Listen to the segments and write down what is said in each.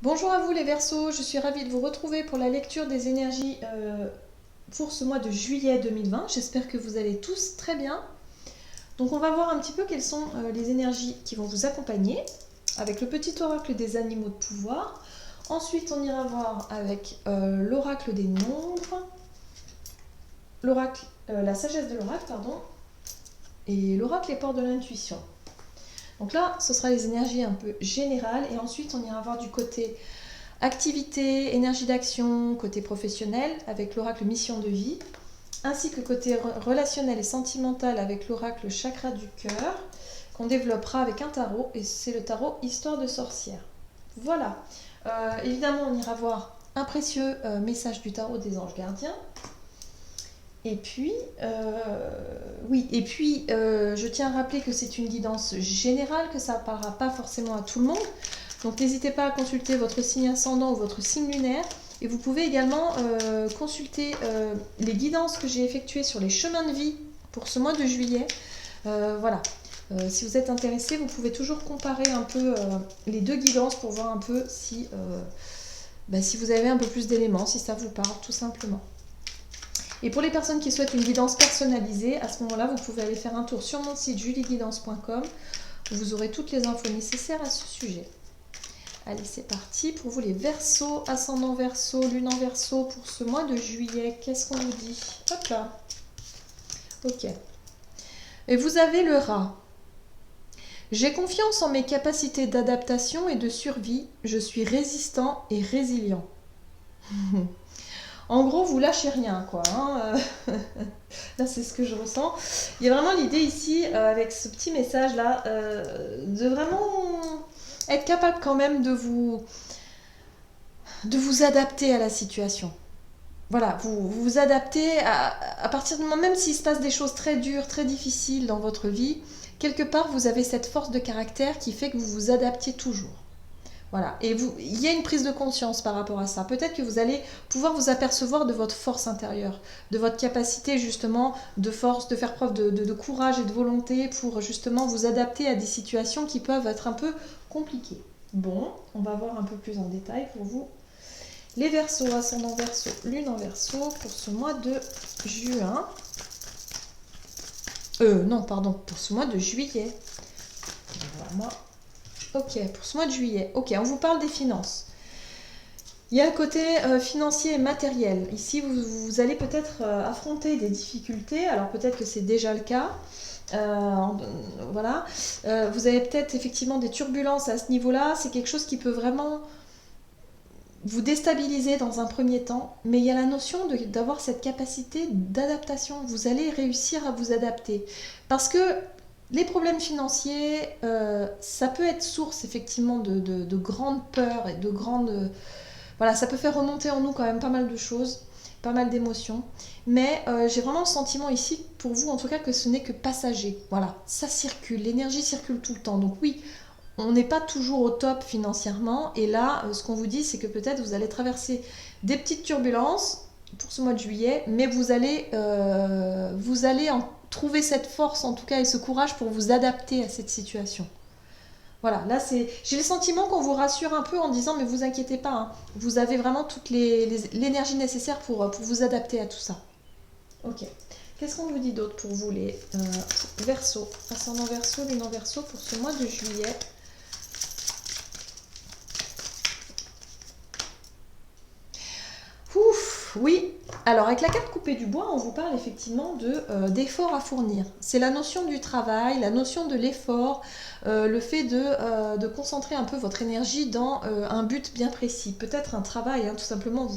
Bonjour à vous les Verseaux, je suis ravie de vous retrouver pour la lecture des énergies pour ce mois de juillet 2020. J'espère que vous allez tous très bien. Donc on va voir un petit peu quelles sont les énergies qui vont vous accompagner avec le petit oracle des animaux de pouvoir. Ensuite on ira voir avec l'oracle des nombres, l'oracle, la sagesse de l'oracle, pardon, et l'oracle les portes de l'intuition. Donc là, ce sera les énergies un peu générales et ensuite on ira voir du côté activité, énergie d'action, côté professionnel avec l'oracle mission de vie, ainsi que côté relationnel et sentimental avec l'oracle chakra du cœur qu'on développera avec un tarot et c'est le tarot histoire de sorcière. Voilà, évidemment on ira voir un précieux message du tarot des anges gardiens. Et puis, je tiens à rappeler que c'est une guidance générale, que ça ne parlera pas forcément à tout le monde. Donc n'hésitez pas à consulter votre signe ascendant ou votre signe lunaire. Et vous pouvez également consulter les guidances que j'ai effectuées sur les chemins de vie pour ce mois de juillet. Voilà. Si vous êtes intéressé, vous pouvez toujours comparer un peu les deux guidances pour voir un peu si vous avez un peu plus d'éléments, si ça vous parle tout simplement. Et pour les personnes qui souhaitent une guidance personnalisée, à ce moment-là, vous pouvez aller faire un tour sur mon site julieguidance.com où vous aurez toutes les infos nécessaires à ce sujet. Allez, c'est parti pour vous les Verseaux, ascendant Verseau, lune en Verseau pour ce mois de juillet. Qu'est-ce qu'on vous dit? Hop là. Ok. Et vous avez le rat. J'ai confiance en mes capacités d'adaptation et de survie. Je suis résistant et résilient. En gros, vous lâchez rien, quoi. Hein. Là, c'est ce que je ressens. Il y a vraiment l'idée ici, avec ce petit message-là, de vraiment être capable quand même de vous adapter à la situation. Voilà, vous adaptez à partir du moment, même s'il se passe des choses très dures, très difficiles dans votre vie, quelque part, vous avez cette force de caractère qui fait que vous vous adaptez toujours. Voilà, et il y a une prise de conscience par rapport à ça. Peut-être que vous allez pouvoir vous apercevoir de votre force intérieure, de votre capacité justement de force, de faire preuve de courage et de volonté pour justement vous adapter à des situations qui peuvent être un peu compliquées. Bon, on va voir un peu plus en détail pour vous. Les Verseaux, ascendant Verseau, lune en Verseau pour ce mois de juin. Pour ce mois de juillet. Voilà, Ok, pour ce mois de juillet. Ok, on vous parle des finances. Il y a un côté financier et matériel. Ici, vous allez peut-être affronter des difficultés. Alors peut-être que c'est déjà le cas. Voilà. Vous avez peut-être effectivement des turbulences à ce niveau-là. C'est quelque chose qui peut vraiment vous déstabiliser dans un premier temps. Mais il y a la notion d'avoir cette capacité d'adaptation. Vous allez réussir à vous adapter. Parce que les problèmes financiers, ça peut être source effectivement de grandes peurs et de grandes... Voilà, ça peut faire remonter en nous quand même pas mal de choses, pas mal d'émotions. Mais j'ai vraiment le sentiment ici, pour vous en tout cas, que ce n'est que passager. Voilà, ça circule, l'énergie circule tout le temps. Donc oui, on n'est pas toujours au top financièrement. Et là, ce qu'on vous dit, c'est que peut-être vous allez traverser des petites turbulences pour ce mois de juillet, mais vous allez en trouver cette force en tout cas et ce courage pour vous adapter à cette situation. Voilà, là j'ai le sentiment qu'on vous rassure un peu en disant mais vous inquiétez pas, hein, vous avez vraiment toute l'énergie nécessaire pour vous adapter à tout ça. Ok, qu'est-ce qu'on vous dit d'autre pour vous les Verseaux, ascendant Verseau, lune en Verseau pour ce mois de juillet? Ouf, oui. Alors avec la carte coupée du bois, on vous parle effectivement d'efforts à fournir. C'est la notion du travail, la notion de l'effort, le fait de concentrer un peu votre énergie dans un but bien précis. Peut-être un travail, hein, tout simplement,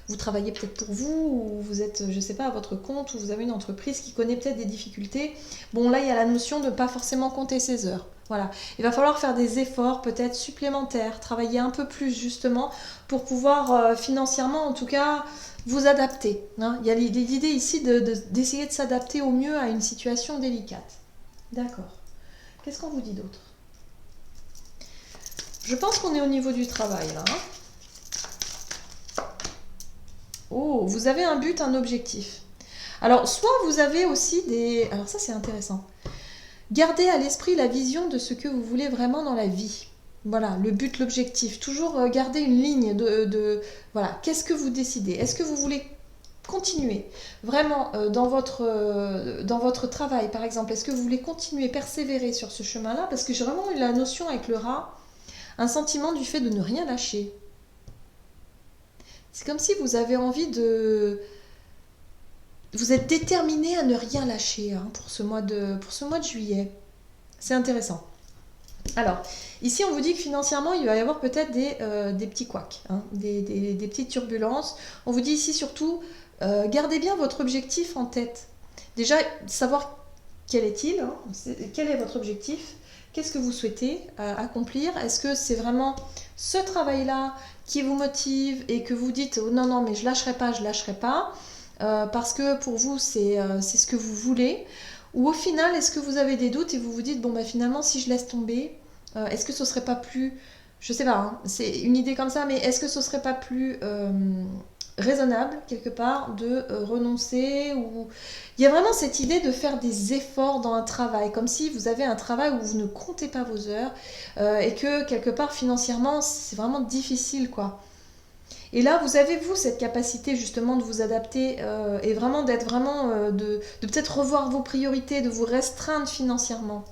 vous travaillez peut-être pour vous, ou vous êtes, je ne sais pas, à votre compte, ou vous avez une entreprise qui connaît peut-être des difficultés. Bon, là, il y a la notion de ne pas forcément compter ses heures. Voilà, il va falloir faire des efforts peut-être supplémentaires, travailler un peu plus justement pour pouvoir financièrement en tout cas vous adapter. Hein. Il y a l'idée ici d'essayer de s'adapter au mieux à une situation délicate. D'accord. Qu'est-ce qu'on vous dit d'autre? Je pense qu'on est au niveau du travail là. Hein. Oh, vous avez un but, un objectif. Alors, soit vous avez aussi des... Alors ça c'est intéressant. Gardez à l'esprit la vision de ce que vous voulez vraiment dans la vie. Voilà, le but, l'objectif. Toujours garder une ligne voilà, qu'est-ce que vous décidez? Est-ce que vous voulez continuer vraiment dans votre travail, par exemple? Est-ce que vous voulez continuer, persévérer sur ce chemin-là? Parce que j'ai vraiment eu la notion avec le rat, un sentiment du fait de ne rien lâcher. C'est comme si vous avez envie de... Vous êtes déterminé à ne rien lâcher hein, pour ce mois de juillet. C'est intéressant. Alors, ici, on vous dit que financièrement, il va y avoir peut-être des petits couacs, hein, des petites turbulences. On vous dit ici surtout, gardez bien votre objectif en tête. Déjà, savoir quel est-il, hein, quel est votre objectif, qu'est-ce que vous souhaitez accomplir. Est-ce que c'est vraiment ce travail-là qui vous motive et que vous dites, oh, non, non, mais je lâcherai pas, parce que pour vous, c'est ce que vous voulez. Ou au final, est-ce que vous avez des doutes et vous vous dites, bon, bah, finalement, si je laisse tomber, est-ce que ce serait pas plus... Je sais pas, hein, c'est une idée comme ça, mais est-ce que ce serait pas plus raisonnable, quelque part, de renoncer ou... Il y a vraiment cette idée de faire des efforts dans un travail, comme si vous avez un travail où vous ne comptez pas vos heures et que, quelque part, financièrement, c'est vraiment difficile, quoi. Et là, vous avez, vous, cette capacité justement de vous adapter et vraiment d'être vraiment, de peut-être revoir vos priorités, de vous restreindre financièrement.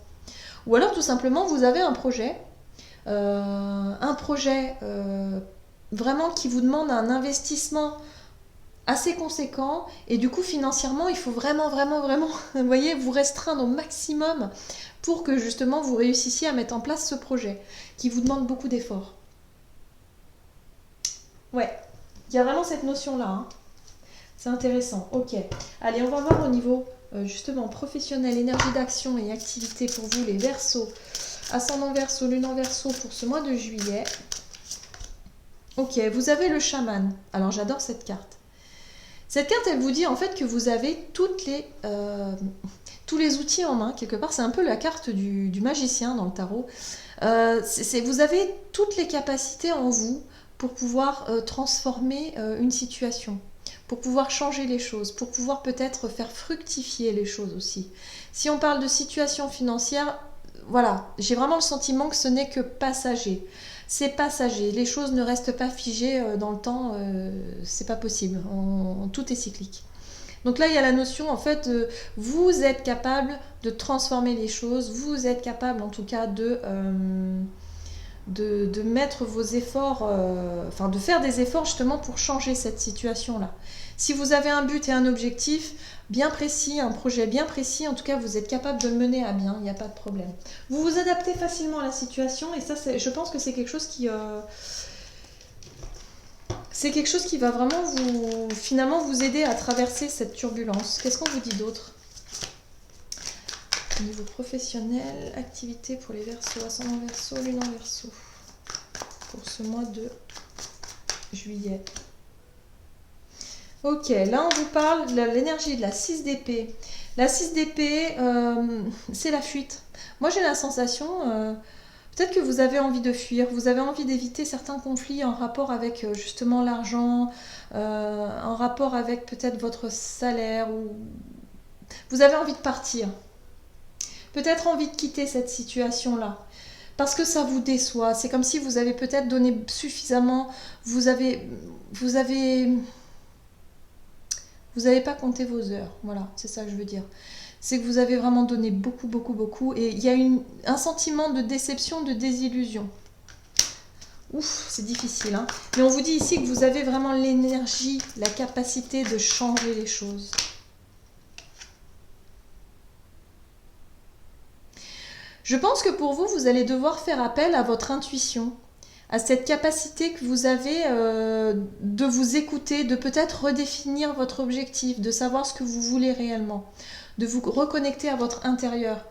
Ou alors, tout simplement, vous avez un projet vraiment qui vous demande un investissement assez conséquent et du coup, financièrement, il faut vraiment, vraiment, vraiment, vous voyez, vous restreindre au maximum pour que justement vous réussissiez à mettre en place ce projet qui vous demande beaucoup d'efforts. Ouais, il y a vraiment cette notion-là. Hein. C'est intéressant. Ok. Allez, on va voir au niveau justement professionnel, énergie d'action et activité pour vous, les Verseaux. Ascendant Verseau, lune en Verseau pour ce mois de juillet. Ok, vous avez le chaman. Alors, j'adore cette carte. Cette carte, elle vous dit en fait que vous avez tous les outils en main. Quelque part, c'est un peu la carte du magicien dans le tarot. Vous avez toutes les capacités en vous pour pouvoir transformer une situation, pour pouvoir changer les choses, pour pouvoir peut-être faire fructifier les choses aussi. Si on parle de situation financière, voilà, j'ai vraiment le sentiment que ce n'est que passager. C'est passager, les choses ne restent pas figées dans le temps, c'est pas possible, tout est cyclique. Donc là, il y a la notion, en fait, vous êtes capable de transformer les choses, vous êtes capable, en tout cas, de mettre vos efforts, enfin, de faire des efforts, justement, pour changer cette situation-là. Si vous avez un but et un objectif bien précis, un projet bien précis, en tout cas, vous êtes capable de le mener à bien, il n'y a pas de problème. Vous vous adaptez facilement à la situation, et ça, je pense que c'est quelque chose qui... c'est quelque chose qui va vraiment finalement vous aider à traverser cette turbulence. Qu'est-ce qu'on vous dit d'autre? Au niveau professionnel, activité pour les Verseaux, ascendant Verseau, lune en Verseau. Pour ce mois de juillet. Ok, là on vous parle de l'énergie de la 6 d'épée. La 6 d'épée, c'est la fuite. Moi j'ai la sensation... peut-être que vous avez envie de fuir, vous avez envie d'éviter certains conflits en rapport avec justement l'argent, en rapport avec peut-être votre salaire, ou vous avez envie de partir. Peut-être envie de quitter cette situation-là. Parce que ça vous déçoit. C'est comme si vous avez peut-être donné suffisamment, vous avez pas compté vos heures. Voilà, c'est ça que je veux dire. C'est que vous avez vraiment donné beaucoup, beaucoup, beaucoup. Et il y a un sentiment de déception, de désillusion. Ouf, c'est difficile. Hein. Mais on vous dit ici que vous avez vraiment l'énergie, la capacité de changer les choses. Je pense que pour vous, vous allez devoir faire appel à votre intuition, à cette capacité que vous avez de vous écouter, de peut-être redéfinir votre objectif, de savoir ce que vous voulez réellement, de vous reconnecter à votre intérieur.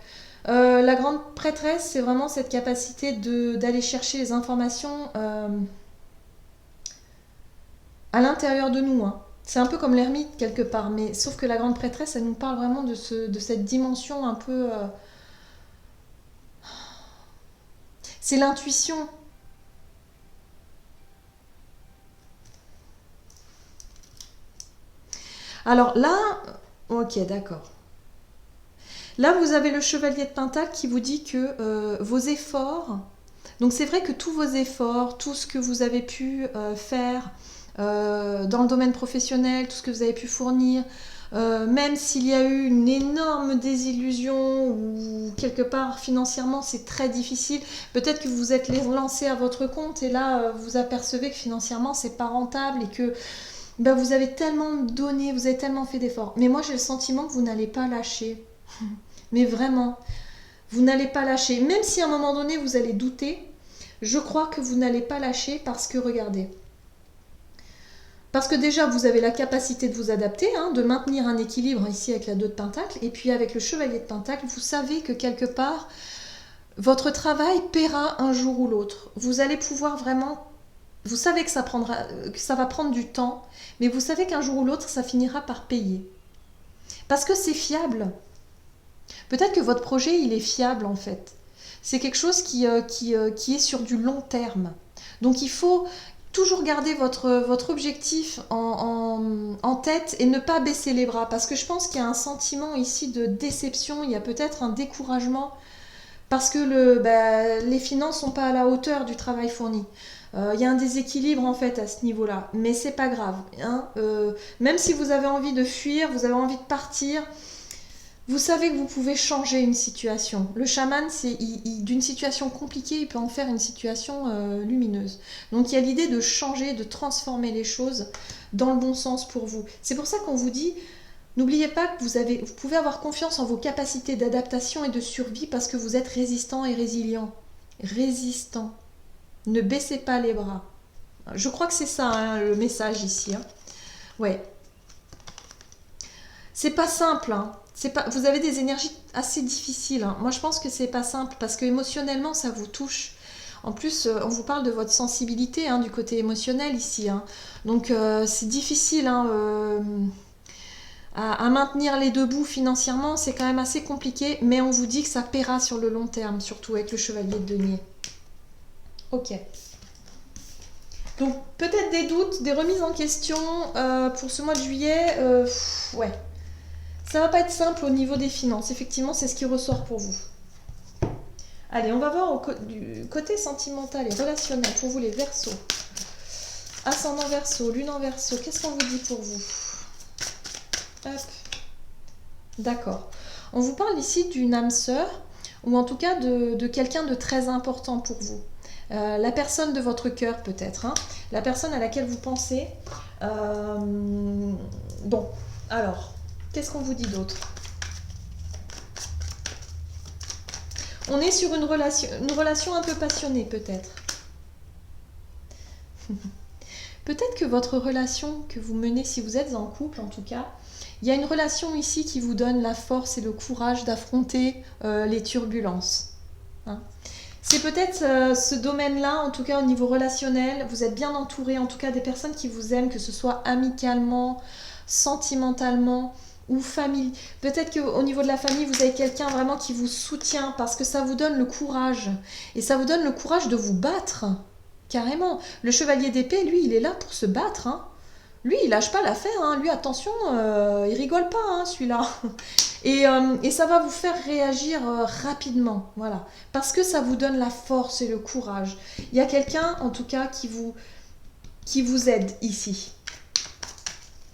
La grande prêtresse, c'est vraiment cette capacité d'aller chercher les informations à l'intérieur de nous. Hein. C'est un peu comme l'ermite quelque part, mais sauf que la grande prêtresse, elle nous parle vraiment de cette dimension un peu... c'est l'intuition. Alors là, ok, d'accord. Là, vous avez le chevalier de Pentacle qui vous dit que vos efforts Donc c'est vrai que tous vos efforts, tout ce que vous avez pu faire dans le domaine professionnel, tout ce que vous avez pu fournir, même s'il y a eu une énorme désillusion ou quelque part financièrement c'est très difficile, peut-être que vous vous êtes lancé à votre compte et là vous apercevez que financièrement c'est pas rentable et que ben, vous avez tellement donné, vous avez tellement fait d'efforts. Mais moi j'ai le sentiment que vous n'allez pas lâcher. Mais vraiment, vous n'allez pas lâcher. Même si à un moment donné vous allez douter, je crois que vous n'allez pas lâcher parce que regardez. Parce que déjà, vous avez la capacité de vous adapter, hein, de maintenir un équilibre ici avec la 2 de Pentacle. Et puis avec le Chevalier de Pentacle, vous savez que quelque part, votre travail paiera un jour ou l'autre. Vous allez pouvoir vraiment... Vous savez que ça va prendre du temps, mais vous savez qu'un jour ou l'autre, ça finira par payer. Parce que c'est fiable. Peut-être que votre projet, il est fiable en fait. C'est quelque chose qui est sur du long terme. Donc il faut toujours garder votre objectif en tête et ne pas baisser les bras. Parce que je pense qu'il y a un sentiment ici de déception, il y a peut-être un découragement parce que les finances ne sont pas à la hauteur du travail fourni. Il y a un déséquilibre en fait à ce niveau-là, mais c'est pas grave. Hein. Même si vous avez envie de fuir, vous avez envie de partir, vous savez que vous pouvez changer une situation. Le chaman, d'une situation compliquée, il peut en faire une situation lumineuse. Donc il y a l'idée de changer, de transformer les choses dans le bon sens pour vous. C'est pour ça qu'on vous dit, n'oubliez pas que vous pouvez avoir confiance en vos capacités d'adaptation et de survie parce que vous êtes résistant et résilient. Résistant. Ne baissez pas les bras. Je crois que c'est ça hein, le message ici. Hein. Ouais. C'est pas simple. Hein. Vous avez des énergies assez difficiles. Hein. Moi, je pense que c'est pas simple parce que émotionnellement, ça vous touche. En plus, on vous parle de votre sensibilité hein, du côté émotionnel ici. Hein. Donc, c'est difficile hein, à maintenir les deux bouts financièrement. C'est quand même assez compliqué, mais on vous dit que ça paiera sur le long terme, surtout avec le chevalier de denier. Ok. Donc, peut-être des doutes, des remises en question pour ce mois de juillet. Ouais. Ça va pas être simple au niveau des finances. Effectivement, c'est ce qui ressort pour vous. Allez, on va voir du côté sentimental et relationnel pour vous les Verseaux. Ascendant Verseau, Lune en Verseau. Qu'est-ce qu'on vous dit pour vous? Hop. D'accord. On vous parle ici d'une âme sœur ou en tout cas de quelqu'un de très important pour vous. La personne de votre cœur peut-être. Hein. La personne à laquelle vous pensez. Bon, alors... Qu'est-ce qu'on vous dit d'autre? On est sur une relation un peu passionnée, peut-être. Peut-être que votre relation que vous menez, si vous êtes en couple en tout cas, il y a une relation ici qui vous donne la force et le courage d'affronter les turbulences. Hein. C'est peut-être ce domaine-là, en tout cas au niveau relationnel, vous êtes bien entouré, en tout cas des personnes qui vous aiment, que ce soit amicalement, sentimentalement, ou famille. Peut-être qu'au niveau de la famille, vous avez quelqu'un vraiment qui vous soutient parce que ça vous donne le courage. Et ça vous donne le courage de vous battre. Carrément. Le chevalier d'épée, lui, il est là pour se battre. Hein. Lui, il lâche pas l'affaire. Hein. Lui, attention, il rigole pas, hein, celui-là. Et ça va vous faire réagir rapidement. Voilà. Parce que ça vous donne la force et le courage. Il y a quelqu'un, en tout cas, qui vous aide ici.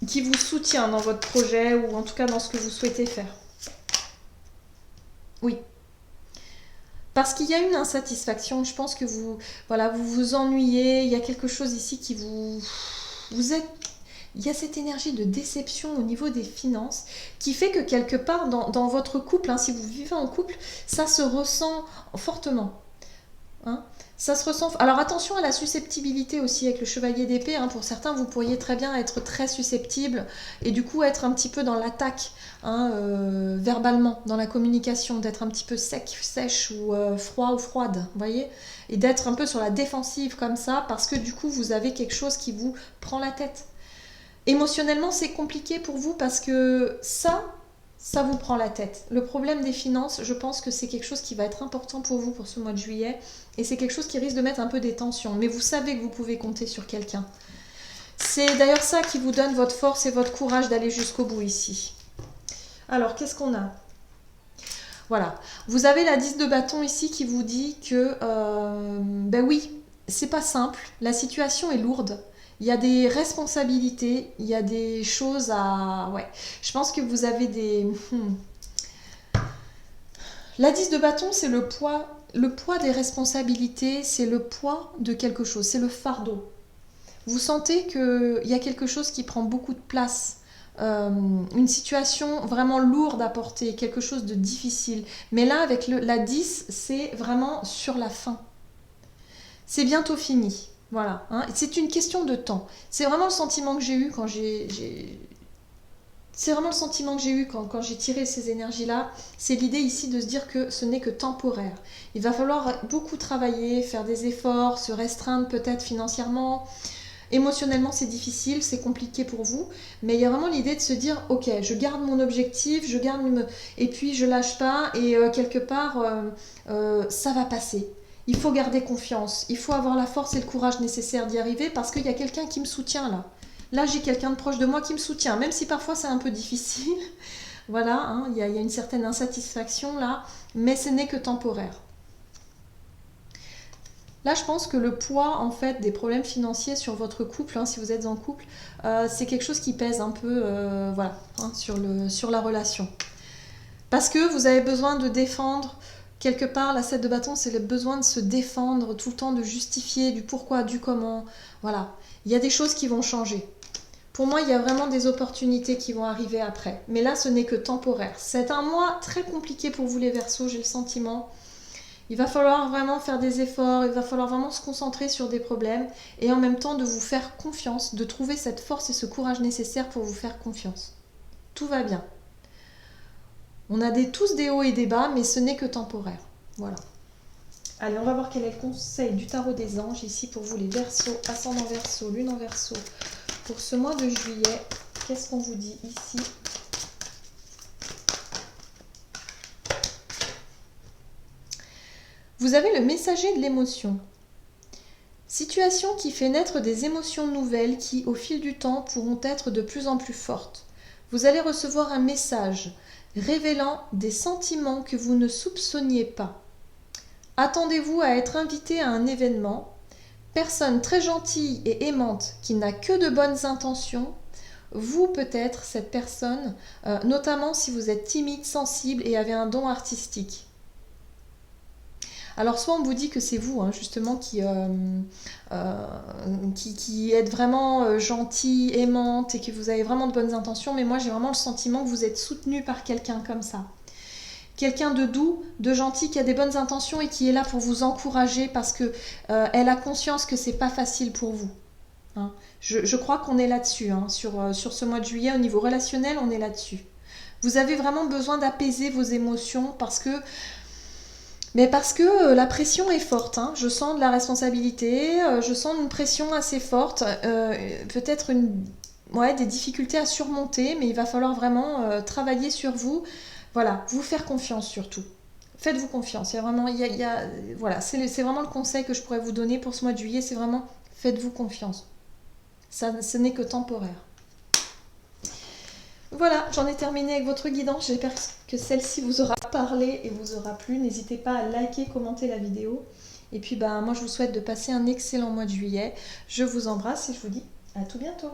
Qui vous soutient dans votre projet ou en tout cas dans ce que vous souhaitez faire. Oui. Parce qu'il y a une insatisfaction, je pense que vous vous ennuyez, il y a quelque chose ici qui il y a cette énergie de déception au niveau des finances qui fait que quelque part dans votre couple, hein, si vous vivez en couple, ça se ressent fortement. Hein. Ça se ressent. Alors attention à la susceptibilité aussi avec le chevalier d'épée. Hein. Pour certains, vous pourriez très bien être très susceptible et du coup être un petit peu dans l'attaque, hein, verbalement, dans la communication, d'être un petit peu sec, sèche ou froid ou froide, vous voyez, et d'être un peu sur la défensive comme ça parce que du coup vous avez quelque chose qui vous prend la tête. Émotionnellement, c'est compliqué pour vous parce que ça vous prend la tête. Le problème des finances, je pense que c'est quelque chose qui va être important pour vous pour ce mois de juillet. Et c'est quelque chose qui risque de mettre un peu des tensions. Mais vous savez que vous pouvez compter sur quelqu'un. C'est d'ailleurs ça qui vous donne votre force et votre courage d'aller jusqu'au bout ici. Alors, qu'est-ce qu'on a? Voilà. Vous avez la 10 de bâton ici qui vous dit que, ben oui, c'est pas simple, la situation est lourde. Il y a des responsabilités, il y a des choses à... Ouais, je pense que vous avez des... La 10 de bâton, c'est le poids. Le poids des responsabilités, c'est le poids de quelque chose, c'est le fardeau. Vous sentez qu'il y a quelque chose qui prend beaucoup de place, une situation vraiment lourde à porter, quelque chose de difficile. Mais là, avec la 10, c'est vraiment sur la fin. C'est bientôt fini. Voilà. Hein. C'est une question de temps. C'est vraiment le sentiment que j'ai eu quand C'est vraiment le sentiment que j'ai eu quand j'ai tiré ces énergies-là. C'est l'idée ici de se dire que ce n'est que temporaire. Il va falloir beaucoup travailler, faire des efforts, se restreindre peut-être financièrement. Émotionnellement, c'est difficile, c'est compliqué pour vous, mais il y a vraiment l'idée de se dire, ok, je garde mon objectif, et puis je lâche pas, et quelque part, ça va passer. Il faut garder confiance, il faut avoir la force et le courage nécessaires d'y arriver, parce qu'il y a quelqu'un qui me soutient là. Là, j'ai quelqu'un de proche de moi qui me soutient, même si parfois c'est un peu difficile. Voilà, hein, il y a une certaine insatisfaction là, mais ce n'est que temporaire. Là, je pense que le poids en fait des problèmes financiers sur votre couple, hein, si vous êtes en couple, c'est quelque chose qui pèse un peu, voilà, hein, sur la relation. Parce que vous avez besoin de défendre quelque part. La 7 de bâton, c'est le besoin de se défendre tout le temps, de justifier du pourquoi, du comment. Voilà, il y a des choses qui vont changer. Pour moi, il y a vraiment des opportunités qui vont arriver après. Mais là, ce n'est que temporaire. C'est un mois très compliqué pour vous les Verseaux, j'ai le sentiment. Il va falloir vraiment faire des efforts, il va falloir vraiment se concentrer sur des problèmes et en même temps de vous faire confiance, de trouver cette force et ce courage nécessaire pour vous faire confiance. Tout va bien. On a tous des hauts et des bas, mais ce n'est que temporaire. Voilà. Allez, on va voir quel est le conseil du tarot des anges ici pour vous les Verseaux, ascendant Verseau, lune en Verseau. Pour ce mois de juillet, qu'est-ce qu'on vous dit ici ? Vous avez le messager de l'émotion. Situation qui fait naître des émotions nouvelles qui, au fil du temps, pourront être de plus en plus fortes. Vous allez recevoir un message révélant des sentiments que vous ne soupçonniez pas. Attendez-vous à être invité à un événement. Personne très gentille et aimante qui n'a que de bonnes intentions. Vous peut-être cette personne, notamment si vous êtes timide, sensible et avez un don artistique. Alors soit on vous dit que c'est vous hein, justement qui êtes vraiment gentil, aimante et que vous avez vraiment de bonnes intentions, mais moi j'ai vraiment le sentiment que vous êtes soutenu par quelqu'un comme ça. Quelqu'un de doux, de gentil, qui a des bonnes intentions et qui est là pour vous encourager parce que elle a conscience que c'est pas facile pour vous. Hein. Je crois qu'on est là-dessus, hein, sur ce mois de juillet, au niveau relationnel, on est là-dessus. Vous avez vraiment besoin d'apaiser vos émotions parce que la pression est forte, hein. Je sens de la responsabilité, je sens une pression assez forte, peut-être des difficultés à surmonter, mais il va falloir vraiment travailler sur vous. Voilà, vous faire confiance surtout. Faites-vous confiance. Voilà, c'est vraiment le conseil que je pourrais vous donner pour ce mois de juillet, c'est vraiment faites-vous confiance. Ça, ce n'est que temporaire. Voilà, j'en ai terminé avec votre guidance. J'espère que celle-ci vous aura parlé et vous aura plu. N'hésitez pas à liker, commenter la vidéo. Et puis moi je vous souhaite de passer un excellent mois de juillet. Je vous embrasse et je vous dis à tout bientôt.